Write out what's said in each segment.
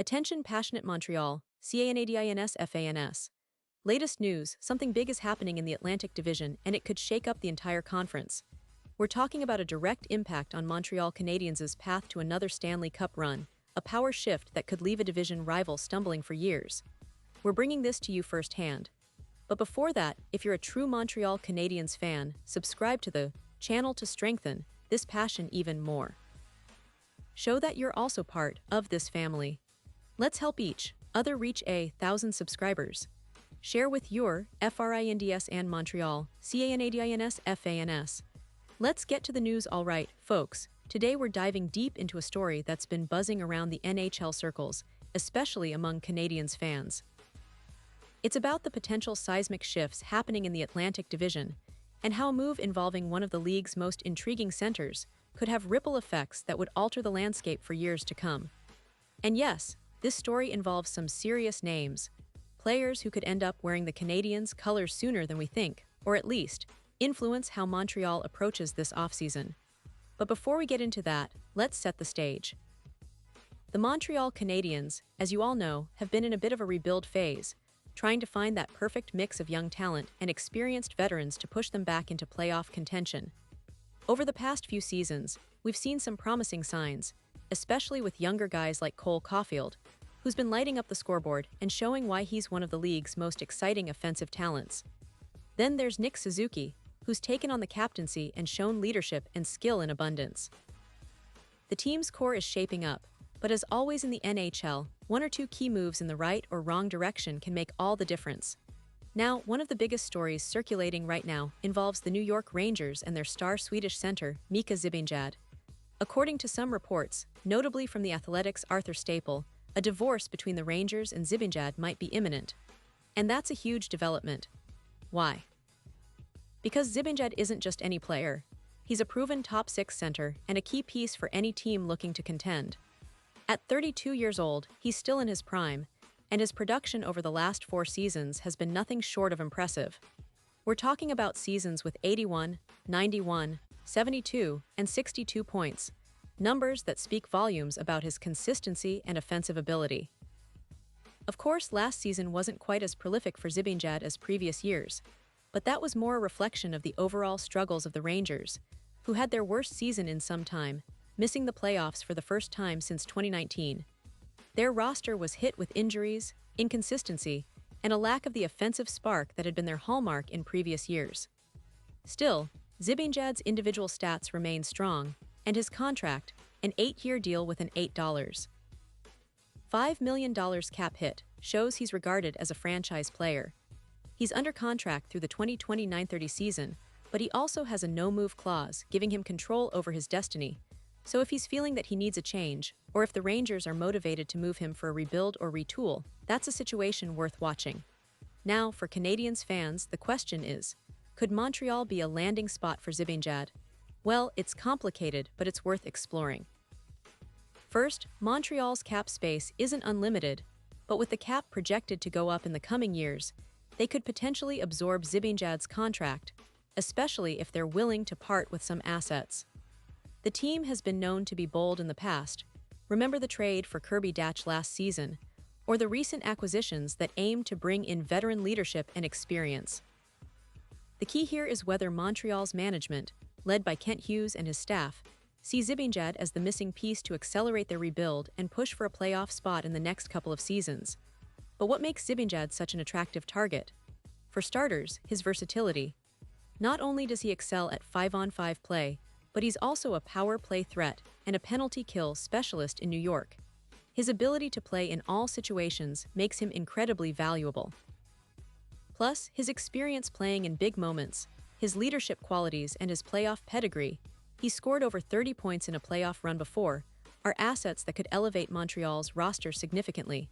Attention passionate Montreal, Canadiens fans. Latest news, something big is happening in the Atlantic Division and it could shake up the entire conference. We're talking about a direct impact on Montreal Canadiens' path to another Stanley Cup run, a power shift that could leave a division rival stumbling for years. We're bringing this to you firsthand. But before that, if you're a true Montreal Canadiens fan, subscribe to the channel to strengthen this passion even more. Show that you're also part of this family. Let's help each other reach 1,000 subscribers. Share with your FRINDS and Montreal, CANADINS FANS. Let's get to the news. Alright, folks, today we're diving deep into a story that's been buzzing around the NHL circles, especially among Canadiens fans. It's about the potential seismic shifts happening in the Atlantic Division, and how a move involving one of the league's most intriguing centers could have ripple effects that would alter the landscape for years to come. And yes, this story involves some serious names, players who could end up wearing the Canadiens' colors sooner than we think, or at least influence how Montreal approaches this offseason. But before we get into that, let's set the stage. The Montreal Canadiens, as you all know, have been in a bit of a rebuild phase, trying to find that perfect mix of young talent and experienced veterans to push them back into playoff contention. Over the past few seasons, we've seen some promising signs, especially with younger guys like Cole Caulfield, who's been lighting up the scoreboard and showing why he's one of the league's most exciting offensive talents. Then there's Nick Suzuki, who's taken on the captaincy and shown leadership and skill in abundance. The team's core is shaping up, but as always in the NHL, one or two key moves in the right or wrong direction can make all the difference. Now, one of the biggest stories circulating right now involves the New York Rangers and their star Swedish center, Mika Zibanejad. According to some reports, notably from The Athletic's Arthur Staple, a divorce between the Rangers and Zibanejad might be imminent. And that's a huge development. Why? Because Zibanejad isn't just any player. He's a proven top-6 center and a key piece for any team looking to contend. At 32 years old, he's still in his prime, and his production over the last 4 seasons has been nothing short of impressive. We're talking about seasons with 81, 91, 72, and 62 points, numbers that speak volumes about his consistency and offensive ability. Of course, last season wasn't quite as prolific for Zibanejad as previous years, but that was more a reflection of the overall struggles of the Rangers, who had their worst season in some time, missing the playoffs for the first time since 2019. Their roster was hit with injuries, inconsistency, and a lack of the offensive spark that had been their hallmark in previous years. Still, Zibanejad's individual stats remain strong, and his contract, an 8-year deal with an $8.5 million cap hit, shows he's regarded as a franchise player. He's under contract through the 2029-30 season, but he also has a no-move clause, giving him control over his destiny. So if he's feeling that he needs a change, or if the Rangers are motivated to move him for a rebuild or retool, that's a situation worth watching. Now, for Canadiens fans, the question is, could Montreal be a landing spot for Zibanejad? Well, it's complicated, but it's worth exploring. First, Montreal's cap space isn't unlimited, but with the cap projected to go up in the coming years, they could potentially absorb Zibanejad's contract, especially if they're willing to part with some assets. The team has been known to be bold in the past. Remember the trade for Kirby Dach last season, or the recent acquisitions that aim to bring in veteran leadership and experience. The key here is whether Montreal's management, led by Kent Hughes and his staff, see Zibanejad as the missing piece to accelerate their rebuild and push for a playoff spot in the next couple of seasons. But what makes Zibanejad such an attractive target? For starters, his versatility. Not only does he excel at 5-on-5 play, but he's also a power play threat and a penalty kill specialist in New York. His ability to play in all situations makes him incredibly valuable. Plus, his experience playing in big moments, his leadership qualities, and his playoff pedigree — he scored over 30 points in a playoff run before — are assets that could elevate Montreal's roster significantly.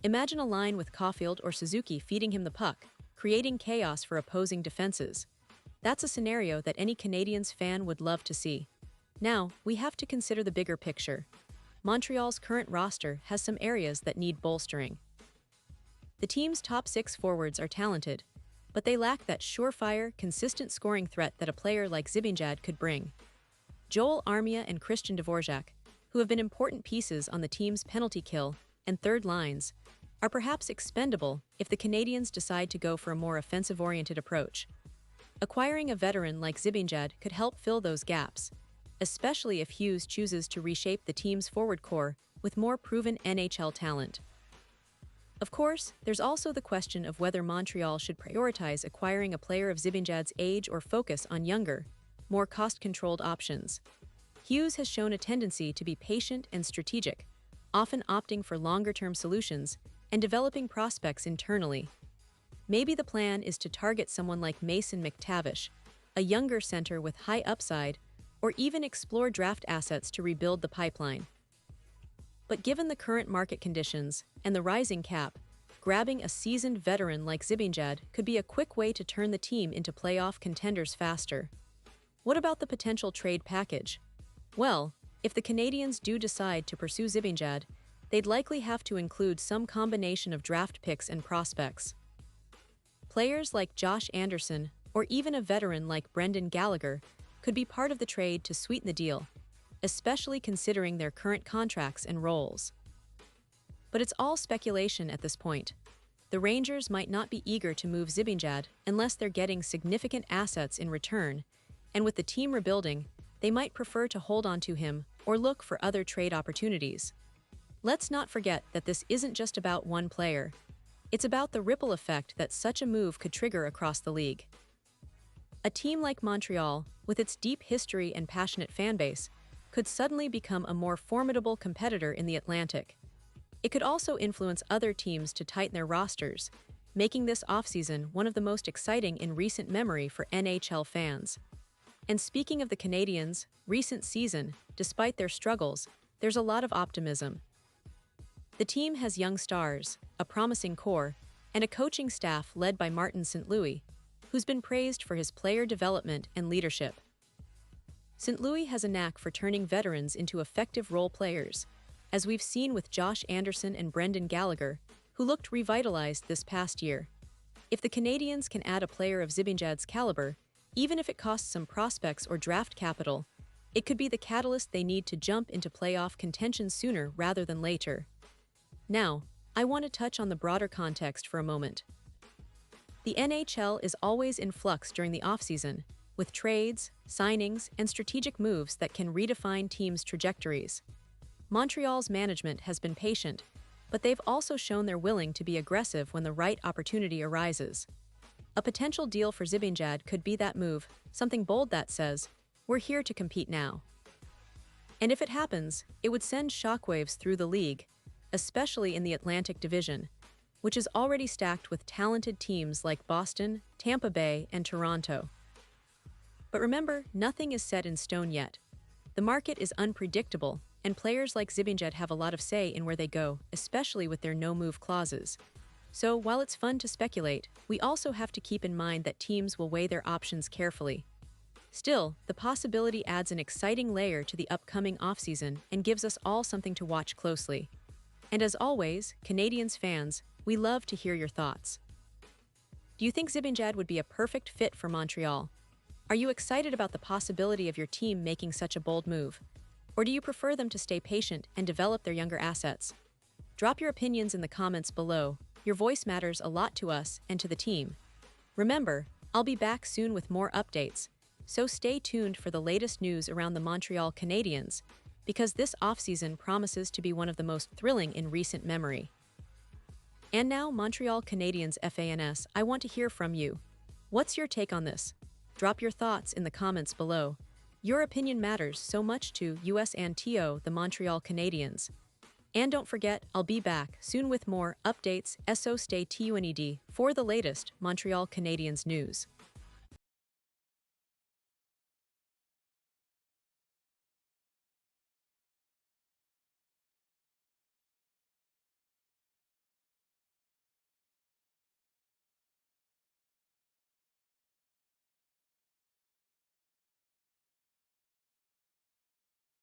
Imagine a line with Caulfield or Suzuki feeding him the puck, creating chaos for opposing defenses. That's a scenario that any Canadiens fan would love to see. Now, we have to consider the bigger picture. Montreal's current roster has some areas that need bolstering. The team's top 6 forwards are talented, but they lack that surefire, consistent scoring threat that a player like Zibanejad could bring. Joel Armia and Christian Dvorak, who have been important pieces on the team's penalty kill, and third lines, are perhaps expendable if the Canadiens decide to go for a more offensive-oriented approach. Acquiring a veteran like Zibanejad could help fill those gaps, especially if Hughes chooses to reshape the team's forward core with more proven NHL talent. Of course, there's also the question of whether Montreal should prioritize acquiring a player of Zibanejad's age or focus on younger, more cost-controlled options. Hughes has shown a tendency to be patient and strategic, often opting for longer-term solutions and developing prospects internally. Maybe the plan is to target someone like Mason McTavish, a younger center with high upside, or even explore draft assets to rebuild the pipeline. But given the current market conditions and the rising cap, grabbing a seasoned veteran like Zibanejad could be a quick way to turn the team into playoff contenders faster. What about the potential trade package? Well, if the Canadiens do decide to pursue Zibanejad, they'd likely have to include some combination of draft picks and prospects. Players like Josh Anderson, or even a veteran like Brendan Gallagher, could be part of the trade to sweeten the deal, especially considering their current contracts and roles. But it's all speculation at this point. The Rangers might not be eager to move Zibanejad unless they're getting significant assets in return, and with the team rebuilding, they might prefer to hold on to him or look for other trade opportunities. Let's not forget that this isn't just about one player. It's about the ripple effect that such a move could trigger across the league. A team like Montreal, with its deep history and passionate fanbase, could suddenly become a more formidable competitor in the Atlantic. It could also influence other teams to tighten their rosters, making this offseason one of the most exciting in recent memory for NHL fans. And speaking of the Canadiens' recent season, despite their struggles, there's a lot of optimism. The team has young stars, a promising core, and a coaching staff led by Martin St. Louis, who's been praised for his player development and leadership. St. Louis has a knack for turning veterans into effective role players, as we've seen with Josh Anderson and Brendan Gallagher, who looked revitalized this past year. If the Canadiens can add a player of Zibanejad's caliber, even if it costs some prospects or draft capital, it could be the catalyst they need to jump into playoff contention sooner rather than later. Now, I want to touch on the broader context for a moment. The NHL is always in flux during the offseason, with trades, signings, and strategic moves that can redefine teams' trajectories. Montreal's management has been patient, but they've also shown they're willing to be aggressive when the right opportunity arises. A potential deal for Zibanejad could be that move, something bold that says, "We're here to compete now." And if it happens, it would send shockwaves through the league, especially in the Atlantic Division, which is already stacked with talented teams like Boston, Tampa Bay, and Toronto. But remember, nothing is set in stone yet. The market is unpredictable, and players like Zibanejad have a lot of say in where they go, especially with their no-move clauses. So, while it's fun to speculate, we also have to keep in mind that teams will weigh their options carefully. Still, the possibility adds an exciting layer to the upcoming offseason and gives us all something to watch closely. And as always, Canadiens fans, we love to hear your thoughts. Do you think Zibanejad would be a perfect fit for Montreal? Are you excited about the possibility of your team making such a bold move? Or do you prefer them to stay patient and develop their younger assets? Drop your opinions in the comments below. Your voice matters a lot to us and to the team. Remember, I'll be back soon with more updates, so stay tuned for the latest news around the Montreal Canadiens, because this offseason promises to be one of the most thrilling in recent memory. And now, Montreal Canadiens fans, I want to hear from you. What's your take on this? Drop your thoughts in the comments below. Your opinion matters so much to us and to the Montreal Canadiens. And don't forget, I'll be back soon with more updates, so stay tuned for the latest Montreal Canadiens news.